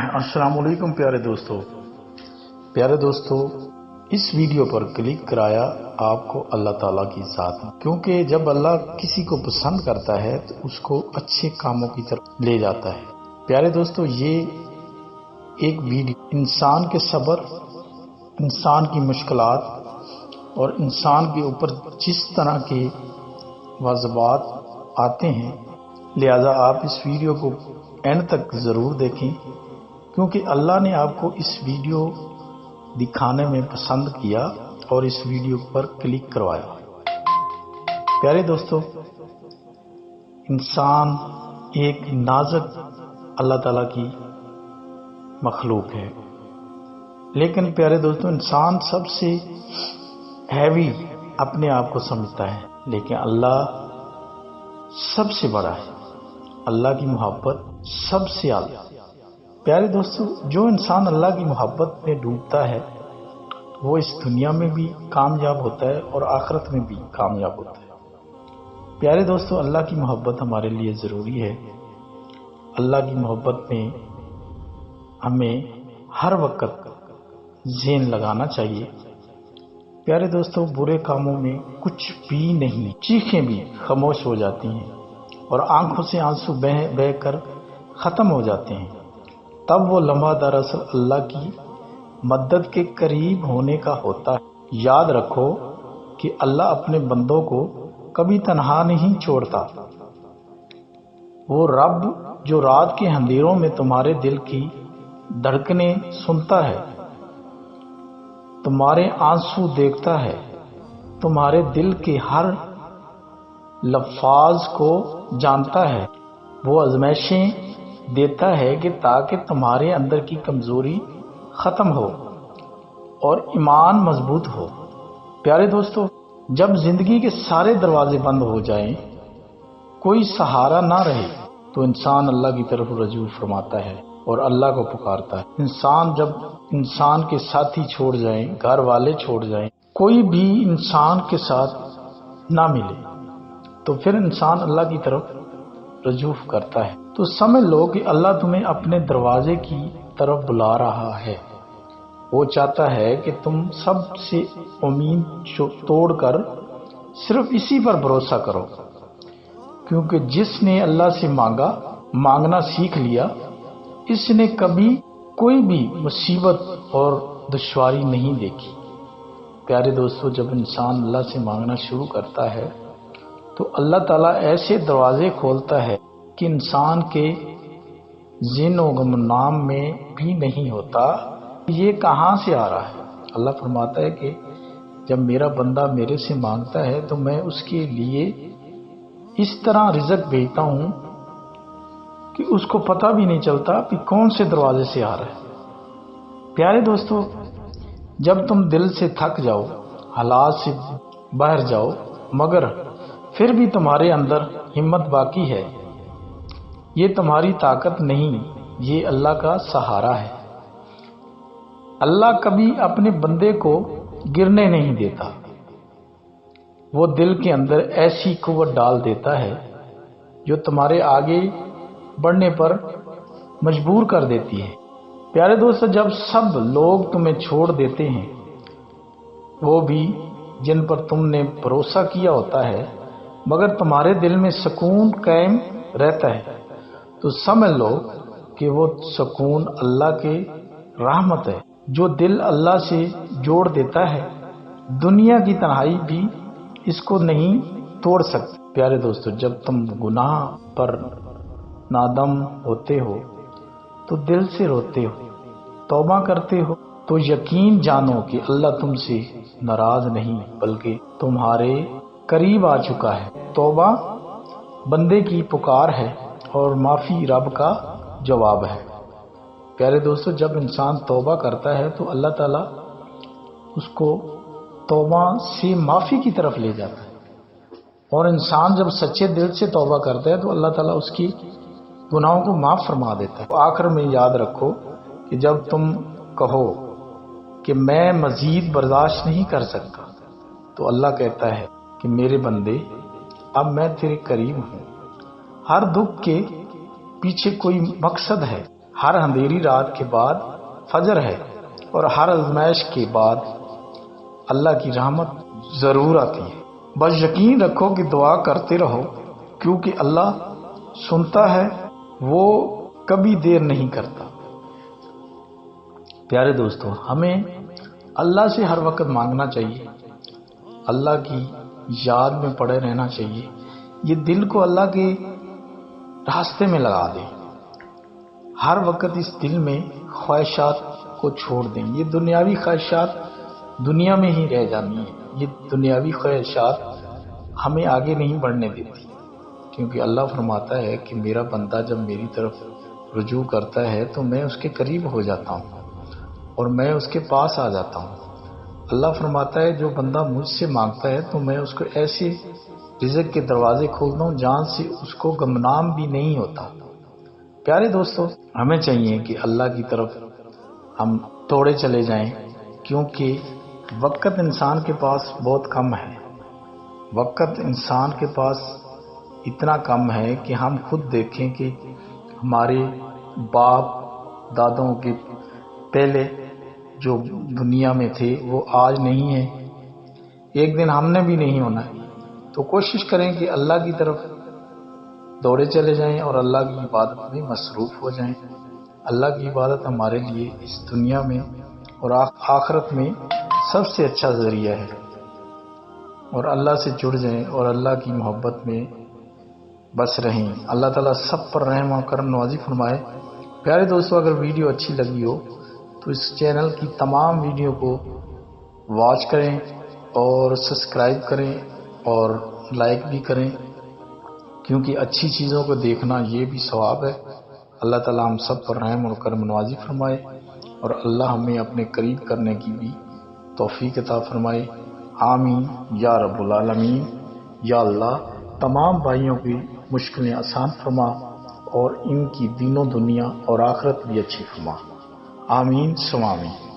السلام علیکم پیارے دوستو، اس ویڈیو پر کلک کرایا آپ کو اللہ تعالیٰ کی ذات، کیونکہ جب اللہ کسی کو پسند کرتا ہے تو اس کو اچھے کاموں کی طرف لے جاتا ہے۔ پیارے دوستو، یہ ایک ویڈیو انسان کے صبر، انسان کی مشکلات اور انسان کے اوپر جس طرح کے واجبات آتے ہیں، لہذا آپ اس ویڈیو کو اینڈ تک ضرور دیکھیں، کیونکہ اللہ نے آپ کو اس ویڈیو دکھانے میں پسند کیا اور اس ویڈیو پر کلک کروایا۔ پیارے دوستو، انسان ایک نازک اللہ تعالیٰ کی مخلوق ہے، لیکن پیارے دوستو، انسان سب سے ہیوی اپنے آپ کو سمجھتا ہے، لیکن اللہ سب سے بڑا ہے۔ اللہ کی محبت سب سے اعلیٰ۔ پیارے دوستو، جو انسان اللہ کی محبت میں ڈوبتا ہے وہ اس دنیا میں بھی کامیاب ہوتا ہے اور آخرت میں بھی کامیاب ہوتا ہے۔ پیارے دوستو، اللہ کی محبت ہمارے لیے ضروری ہے۔ اللہ کی محبت میں ہمیں ہر وقت ذہن لگانا چاہیے۔ پیارے دوستو، برے کاموں میں کچھ بھی نہیں، چیخیں بھی خاموش ہو جاتی ہیں اور آنکھوں سے آنسو بہہ کر ختم ہو جاتے ہیں، تب وہ لمحہ دراصل اللہ کی مدد کے قریب ہونے کا ہوتا ہے۔ یاد رکھو کہ اللہ اپنے بندوں کو کبھی تنہا نہیں چھوڑتا۔ وہ رب جو رات کے اندھیروں میں تمہارے دل کی دھڑکنیں سنتا ہے، تمہارے آنسو دیکھتا ہے، تمہارے دل کے ہر لفظ کو جانتا ہے، وہ آزمائشیں دیتا ہے کہ تاکہ تمہارے اندر کی کمزوری ختم ہو اور ایمان مضبوط ہو۔ پیارے دوستو، جب زندگی کے سارے دروازے بند ہو جائیں، کوئی سہارا نہ رہے، تو انسان اللہ کی طرف رجوع فرماتا ہے اور اللہ کو پکارتا ہے۔ جب انسان کے ساتھی چھوڑ جائیں، گھر والے چھوڑ جائیں، کوئی بھی انسان کے ساتھ نہ ملے، تو پھر انسان اللہ کی طرف رجوع کرتا ہے۔ تو سمجھ لو کہ اللہ تمہیں اپنے دروازے کی طرف بلا رہا ہے۔ وہ چاہتا ہے کہ تم سب سے امید توڑ کر صرف اسی پر بھروسہ کرو، کیونکہ جس نے اللہ سے مانگنا سیکھ لیا، اس نے کبھی کوئی بھی مصیبت اور دشواری نہیں دیکھی۔ پیارے دوستو، جب انسان اللہ سے مانگنا شروع کرتا ہے تو اللہ تعالیٰ ایسے دروازے کھولتا ہے کہ انسان کے ذہن و گمنام میں بھی نہیں ہوتا یہ کہاں سے آ رہا ہے۔ اللہ فرماتا ہے کہ جب میرا بندہ میرے سے مانگتا ہے تو میں اس کے لیے اس طرح رزق بھیجتا ہوں کہ اس کو پتہ بھی نہیں چلتا کہ کون سے دروازے سے آ رہا ہے۔ پیارے دوستو، جب تم دل سے تھک جاؤ، حالات سے باہر جاؤ، مگر پھر بھی تمہارے اندر ہمت باقی ہے، یہ تمہاری طاقت نہیں، یہ اللہ کا سہارا ہے۔ اللہ کبھی اپنے بندے کو گرنے نہیں دیتا، وہ دل کے اندر ایسی قوت ڈال دیتا ہے جو تمہارے آگے بڑھنے پر مجبور کر دیتی ہے۔ پیارے دوستو، جب سب لوگ تمہیں چھوڑ دیتے ہیں، وہ بھی جن پر تم نے بھروسہ کیا ہوتا ہے، مگر تمہارے دل میں سکون قائم رہتا ہے، تو سمجھ لو کہ وہ سکون اللہ کی رحمت ہے۔ جو دل اللہ سے جوڑ دیتا ہے، دنیا کی تنہائی بھی اس کو نہیں توڑ سکتی۔ پیارے دوستو، جب تم گناہ پر نادم ہوتے ہو تو دل سے روتے ہو، توبہ کرتے ہو، تو یقین جانو کہ اللہ تم سے ناراض نہیں بلکہ تمہارے قریب آ چکا ہے۔ توبہ بندے کی پکار ہے اور معافی رب کا جواب ہے۔ پیارے دوستو، جب انسان توبہ کرتا ہے تو اللہ تعالیٰ اس کو توبہ سے معافی کی طرف لے جاتا ہے، اور انسان جب سچے دل سے توبہ کرتا ہے تو اللہ تعالیٰ اس کی گناہوں کو معاف فرما دیتا ہے۔ آخر میں یاد رکھو کہ جب تم کہو کہ میں مزید برداشت نہیں کر سکتا، تو اللہ کہتا ہے کہ میرے بندے، اب میں تیرے قریب ہوں۔ ہر دکھ کے پیچھے کوئی مقصد ہے، ہر اندھیری رات کے بعد فجر ہے، اور ہر آزمائش کے بعد اللہ کی رحمت ضرور آتی ہے۔ بس یقین رکھو کہ دعا کرتے رہو، کیونکہ اللہ سنتا ہے، وہ کبھی دیر نہیں کرتا۔ پیارے دوستو، ہمیں اللہ سے ہر وقت مانگنا چاہیے، اللہ کی یاد میں پڑے رہنا چاہیے۔ یہ دل کو اللہ کے راستے میں لگا دیں، ہر وقت اس دل میں خواہشات کو چھوڑ دیں۔ یہ دنیاوی خواہشات دنیا میں ہی رہ جانی ہیں، یہ دنیاوی خواہشات ہمیں آگے نہیں بڑھنے دیتی، کیونکہ اللہ فرماتا ہے کہ میرا بندہ جب میری طرف رجوع کرتا ہے تو میں اس کے قریب ہو جاتا ہوں اور میں اس کے پاس آ جاتا ہوں۔ اللہ فرماتا ہے جو بندہ مجھ سے مانگتا ہے تو میں اس کو ایسے رزق کے دروازے کھولتا ہوں جہاں سے اس کو گمنام بھی نہیں ہوتا۔ پیارے دوستو، ہمیں چاہیے کہ اللہ کی طرف ہم توڑے چلے جائیں، کیونکہ وقت انسان کے پاس بہت کم ہے۔ وقت انسان کے پاس اتنا کم ہے کہ ہم خود دیکھیں کہ ہمارے باپ دادوں کے پہلے جو دنیا میں تھے وہ آج نہیں ہیں، ایک دن ہم نے بھی نہیں ہونا ہے۔ تو کوشش کریں کہ اللہ کی طرف دوڑے چلے جائیں اور اللہ کی عبادت میں مصروف ہو جائیں۔ اللہ کی عبادت ہمارے لیے اس دنیا میں اور آخرت میں سب سے اچھا ذریعہ ہے، اور اللہ سے جڑ جائیں اور اللہ کی محبت میں بس رہیں۔ اللہ تعالیٰ سب پر رحم و کرم نوازی فرمائے۔ پیارے دوستو، اگر ویڈیو اچھی لگی ہو تو اس چینل کی تمام ویڈیو کو واچ کریں اور سبسکرائب کریں اور لائک بھی کریں، کیونکہ اچھی چیزوں کو دیکھنا یہ بھی ثواب ہے۔ اللہ تعالیٰ ہم سب پر رحم اور کرم نوازی فرمائے، اور اللہ ہمیں اپنے قریب کرنے کی بھی توفیق عطا فرمائے۔ آمین یا رب العالمین۔ یا اللہ، تمام بھائیوں کی مشکلیں آسان فرما اور ان کی دین و دنیا اور آخرت بھی اچھی فرما۔ آمین ثم آمین۔